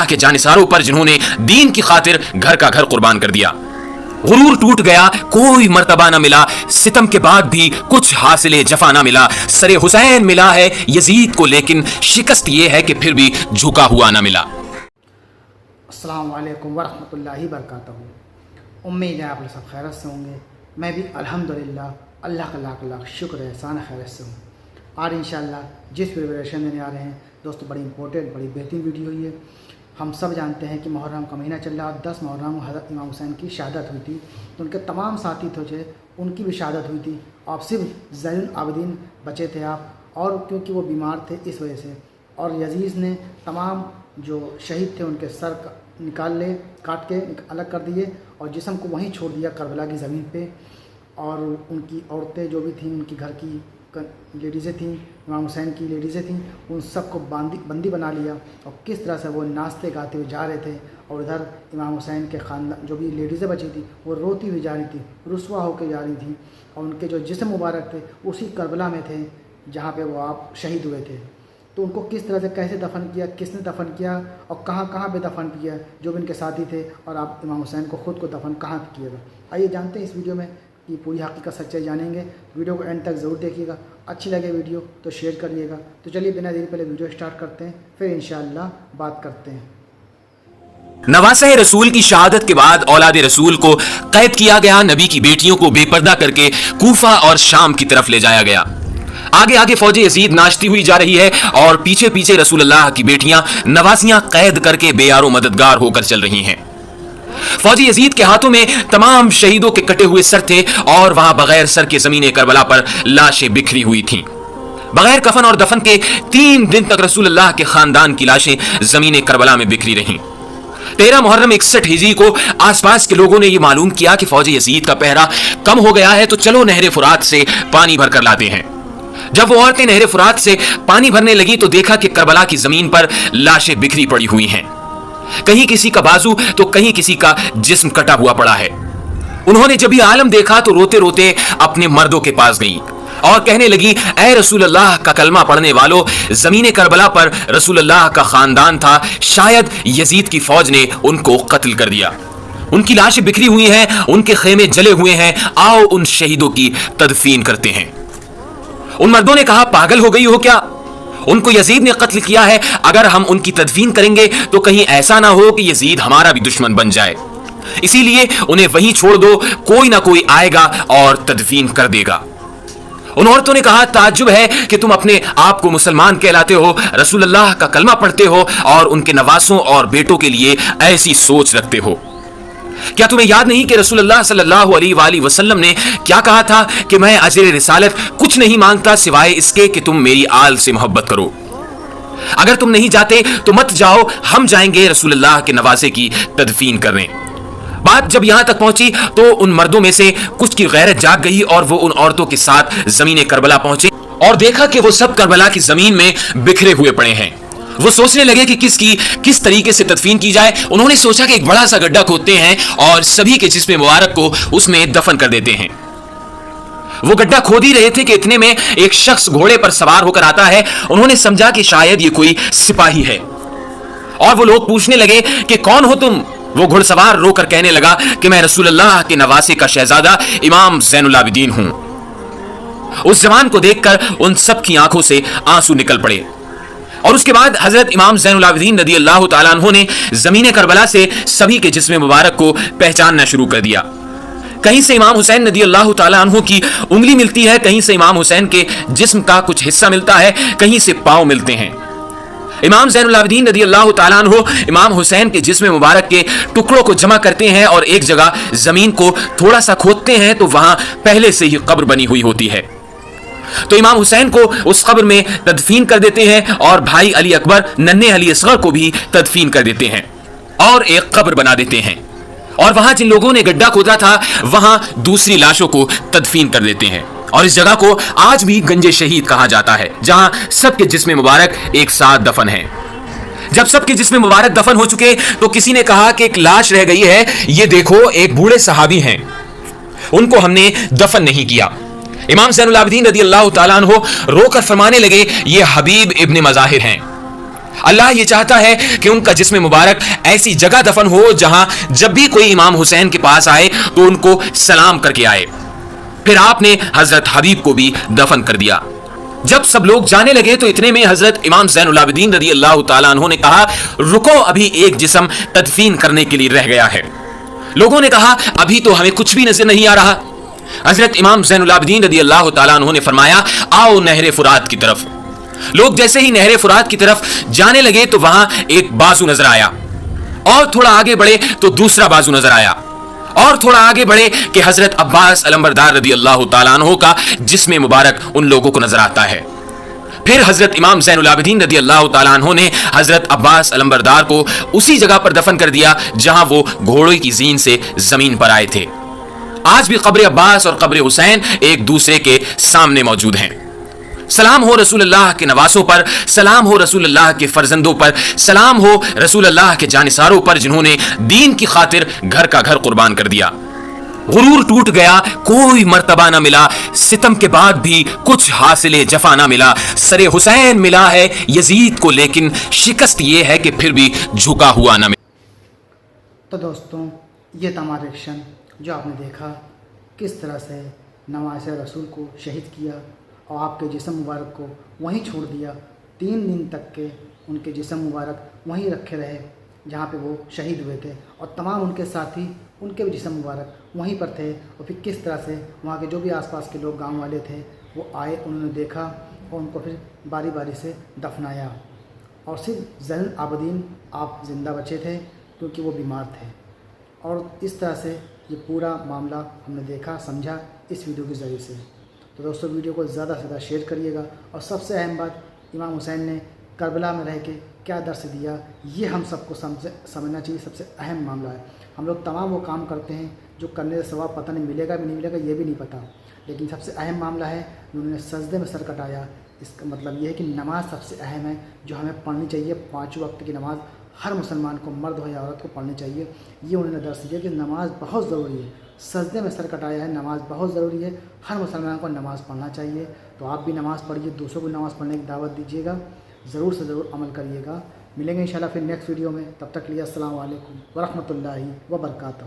के जानिसारों पर जिन्होंने दीन की खातिर घर का घर कुर्बान कर दिया। गुरूर टूट गया, कोई मर्तबा ना मिला, सितम के बाद भी कुछ हासिले जफा ना मिला। सरे हुसैन मिला है यजीद को, लेकिन शिकस्त ये है कि फिर भी झुका हुआ ना मिला। अस्सलाम वालेकुम वरहमतुल्लाहि वबरकातुहू। उम्मीद है आप लोग सब खैरियत से होंगे। मैं भी अल्हम्दुलिल्लाह अल्लाह का लाख लाख शुक्र है, एहसान खैरियत से हूँ। आज इंशाअल्लाह जिस प्रिपरेशन देने आ रहे हैं दोस्तों, बड़ी इंपॉर्टेंट बड़ी बेहतरीन वीडियो हुई है। हम सब जानते हैं कि मुहर्रम का महीना चल रहा है। 10 मुहर्रम हज़रत इमाम हुसैन की शहादत हुई थी, तो उनके तमाम साथी थे उनकी भी शहादत हुई थी। आप सिर्फ ज़ैनुल आबिदीन बचे थे आप, और क्योंकि वो बीमार थे इस वजह से। और यजीद ने तमाम जो शहीद थे उनके सर काट के अलग कर दिए और जिस्म को वहीं छोड़ दिया करबला की ज़मीन पे। और उनकी औरतें जो भी थीं, उनकी घर की लेडीज़ें थीं, इमाम हुसैन की लेडीज़ें थीं, उन सबको बंदी बना लिया। और किस तरह से वो नाचते गाते हुए जा रहे थे, और इधर इमाम हुसैन के ख़ानदान जो भी लेडीज़ें बची थी वो रोती हुई जा रही थी, रुस्वा होकर जा रही थी। और उनके जो जिस्म मुबारक थे उसी करबला में थे जहाँ पे वो आप शहीद हुए थे। तो उनको किस तरह से कैसे दफन किया, किसने दफन किया और कहाँ कहाँ पे दफन किया, जो भी उनके साथी थे, और आप इमाम हुसैन को ख़ुद को दफन कहाँ किएगा। आइए जानते हैं इस वीडियो में कि पूरी हकीकत सच्चाई जानेंगे। वीडियो को एंड तक ज़रूर देखिएगा। अच्छी लगे वीडियो तो शेयर करिएगा। तो चलिए बिना देरी पहले वीडियो स्टार्ट करते हैं, फिर इंशाअल्लाह बात करते हैं। नवासा रसूल की शहादत के बाद औलाद रसूल को कैद किया गया। नबी की बेटियों को बेपर्दा करके कूफा और शाम की तरफ ले जाया गया। आगे आगे फौज यजीद नाचती हुई जा रही है और पीछे पीछे रसूलुल्लाह की बेटियां नवासियां कैद करके बेयारो मददगार होकर चल रही हैं। फौजी यजीद के हाथों में तमाम शहीदों के कटे हुए सर थे और वहां बगैर सर के जमीन करबला पर लाशें बिखरी हुई थीं। बगैर कफन और दफन के 3 दिन तक रसूलुल्लाह के खानदान की लाशें जमीन करबला में बिखरी रहीं। 13 मुहर्रम 61 हिजरी को आसपास के लोगों ने यह मालूम किया कि फौजी यजीद का पहरा कम हो गया है, तो चलो नहर फुरात से पानी भरकर लाते हैं। जब वो औरतें नहर फुरात से पानी भरने लगी तो देखा कि करबला की जमीन पर लाशें बिखरी पड़ी हुई हैं। कहीं किसी का बाजू तो कहीं किसी का जिस्म कटा हुआ पड़ा है। उन्होंने जब ये आलम देखा तो रोते रोते अपने मर्दों के पास गई और कहने लगी, ऐ रसूलुल्लाह का कलमा पढ़ने वालों, जमीन करबला पर रसूलुल्लाह का खानदान था, शायद यजीद की फौज ने उनको कत्ल कर दिया। उनकी लाशें बिखरी हुई हैं, उनके खेमे जले हुए हैं, आओ उन शहीदों की तदफीन करते हैं। उन मर्दों ने कहा, पागल हो गई हो क्या? उनको यजीद ने कत्ल किया है, अगर हम उनकी तदफीन करेंगे तो कहीं ऐसा ना हो कि यजीद हमारा भी दुश्मन बन जाए, इसीलिए उन्हें वहीं छोड़ दो, कोई ना कोई आएगा और तदफीन कर देगा। उन औरतों ने कहा, ताज्जुब है कि तुम अपने आप को मुसलमान कहलाते हो, रसूलुल्लाह का कलमा पढ़ते हो और उनके नवासों और बेटों के लिए ऐसी सोच रखते हो। क्या तुम्हें याद नहीं कि रसूलुल्लाह सल्लल्लाहु अलैहि वसल्लम ने क्या कहा था कि मैं अजर रिसालत कुछ नहीं मांगता सिवाय इसके कि तुम मेरी आल से मोहब्बत करो। अगर तुम नहीं जाते तो मत जाओ, हम जाएंगे रसूलुल्लाह के नवासे की तदफीन करने। बात जब यहां तक पहुंची तो उन मर्दों में से कुछ की गैरत जाग गई और वो उन औरतों के साथ जमीन करबला पहुंचे और देखा कि वो सब करबला की जमीन में बिखरे हुए पड़े हैं। वो सोचने लगे कि किस तरीके से तदफीन की जाए। उन्होंने सोचा कि एक बड़ा सा गड्ढा खोदते हैं और सभी के जिस्म मुबारक को उसमें दफन कर देते हैं। वो गड्ढा खोद ही रहे थे कि इतने में एक शख्स घोड़े पर सवार होकर आता है। उन्होंने समझा कि शायद ये कोई सिपाही है और वो लोग पूछने लगे कि कौन हो तुम? वो घुड़सवार रोकर कहने लगा कि मैं रसूलुल्लाह के नवासे का शहजादा इमाम ज़ैनुल आबिदीन हूं। उस जवान को देखकर उन सब की आंखों से आंसू निकल पड़े और उसके बाद हजरत इमाम ज़ैनुल आबिदीन रज़ी अल्लाह तआला अन्हु ने जमीन करबला से सभी के जिस्म मुबारक को पहचानना शुरू कर दिया। कहीं से इमाम हुसैन रज़ी अल्लाह तआला अन्हु की उंगली मिलती है, कहीं से इमाम हुसैन के जिस्म का कुछ हिस्सा मिलता है, कहीं से पांव मिलते हैं। इमाम ज़ैनुल आबिदीन रज़ी अल्लाह तआला अन्हु इमाम हुसैन के जिस्म मुबारक के टुकड़ों को जमा करते हैं और एक जगह जमीन को थोड़ा सा खोदते हैं तो वहां पहले से ही कब्र बनी हुई होती है। तो इमाम हुसैन को उस कब्र में तदफीन कर देते हैं और भाई अली अकबर नन्हे अली असगर को भी तदफीन कर देते हैं और एक कब्र बना देते हैं। और वहां जिन लोगों ने गड्ढा खोदा था वहां दूसरी लाशों को तदफीन कर देते हैं और इस जगह को आज भी गंजे शहीद कहा जाता है, जहां सबके जिस्म मुबारक एक साथ दफन है। जब सबके जिस्म मुबारक दफन हो चुके तो किसी ने कहा कि एक लाश रह गई है, ये देखो एक बूढ़े सहाबी हैं, उनको हमने दफन नहीं किया। इमाम ज़ैनुल आबिदीन रज़ी अल्लाह तआला अन्हु रोकर फरमाने लगे, ये हबीब इब्न मज़ाहिर हैं। اللہ یہ چاہتا ہے کہ ان کا جسم مبارک ایسی جگہ دفن ہو جہاں جب بھی کوئی امام حسین کے پاس آئے تو ان کو سلام کر کے آئے۔ پھر آپ نے حضرت حبیب کو بھی دفن کر دیا۔ جب سب لوگ جانے لگے تو اتنے میں حضرت امام زین العابدین رضی اللہ تعالیٰ عنہ نے کہا، رکو، ابھی ایک جسم تدفین کرنے کے لیے رہ گیا ہے۔ لوگوں نے کہا، ابھی تو ہمیں کچھ بھی نظر نہیں آ رہا۔ حضرت امام زین العابدین رضی اللہ تعالیٰ عنہ نے فرمایا، آؤ نہر فرات کی طرف۔ لوگ جیسے ہی نہر فرات کی طرف جانے لگے تو وہاں ایک بازو نظر آیا، اور تھوڑا آگے بڑھے تو دوسرا بازو نظر آیا، اور تھوڑا آگے بڑھے کہ حضرت عباس علمبردار رضی اللہ تعالیٰ عنہ کا جسم مبارک ان لوگوں کو نظر آتا ہے۔ پھر حضرت امام زین العابدین رضی اللہ تعالیٰ عنہ نے حضرت عباس علمبردار کو اسی جگہ پر دفن کر دیا جہاں وہ گھوڑے کی زین سے زمین پر آئے تھے۔ آج بھی قبر عباس اور قبر حسین ایک دوسرے کے سامنے موجود ہیں۔ سلام ہو رسول اللہ کے نواسوں پر، سلام ہو رسول اللہ کے فرزندوں پر، سلام ہو رسول اللہ کے جانثاروں پر جنہوں نے دین کی خاطر گھر کا گھر قربان کر دیا۔ غرور ٹوٹ گیا، کوئی مرتبہ نہ ملا، ستم کے بعد بھی کچھ حاصل جفا نہ ملا۔ سر حسین ملا ہے یزید کو، لیکن شکست یہ ہے کہ پھر بھی جھکا ہوا نہ ملا۔ تو دوستوں، یہ تھا ہمارا ایکشن جو آپ نے دیکھا کس طرح سے نواسہ رسول کو شہید کیا اور آپ کے جسم مبارک کو وہیں چھوڑ دیا۔ 3 دن تک کے ان کے جسم مبارک وہیں رکھے رہے جہاں پہ وہ شہید ہوئے تھے، اور تمام ان کے ساتھی ان کے بھی جسم مبارک وہیں پر تھے۔ اور پھر کس طرح سے وہاں کے جو بھی آس پاس کے لوگ گاؤں والے تھے وہ آئے، انہوں نے دیکھا اور ان کو پھر باری باری سے دفنایا، اور صرف زین العابدین آپ زندہ بچے تھے کیونکہ وہ بیمار تھے۔ اور اس طرح سے یہ پورا معاملہ ہم نے دیکھا سمجھا اس ویڈیو کے ذریعے سے۔ تو دوستوں، ویڈیو کو زیادہ سے زیادہ شیئر کریے گا، اور سب سے اہم بات، امام حسین نے کربلا میں رہ کے کیا درس دیا یہ ہم سب کو سمجھنا چاہیے۔ سب سے اہم معاملہ ہے، ہم لوگ تمام وہ کام کرتے ہیں جو کرنے سے ثواب پتہ نہیں ملے گا بھی نہیں ملے گا یہ بھی نہیں پتہ، لیکن سب سے اہم معاملہ ہے انہوں نے سجدے میں سر کٹایا۔ اس کا مطلب یہ ہے کہ نماز سب سے اہم ہے جو ہمیں پڑھنی چاہیے۔ 5 وقت کی نماز ہر مسلمان کو، مرد ہو یا عورت کو، پڑھنی چاہیے۔ یہ انہوں نے درس دیا کہ نماز بہت ضروری ہے، سجدے میں سر کٹایا ہے، نماز بہت ضروری ہے، ہر مسلمان کو نماز پڑھنا چاہیے۔ تو آپ بھی نماز پڑھیے، دوسروں کو نماز پڑھنے کی دعوت دیجیے گا، ضرور سے ضرور عمل کریے گا۔ ملیں گے انشاءاللہ پھر نیکسٹ ویڈیو میں، تب تک کے لیے السلام علیکم ورحمۃ اللہ وبرکاتہ۔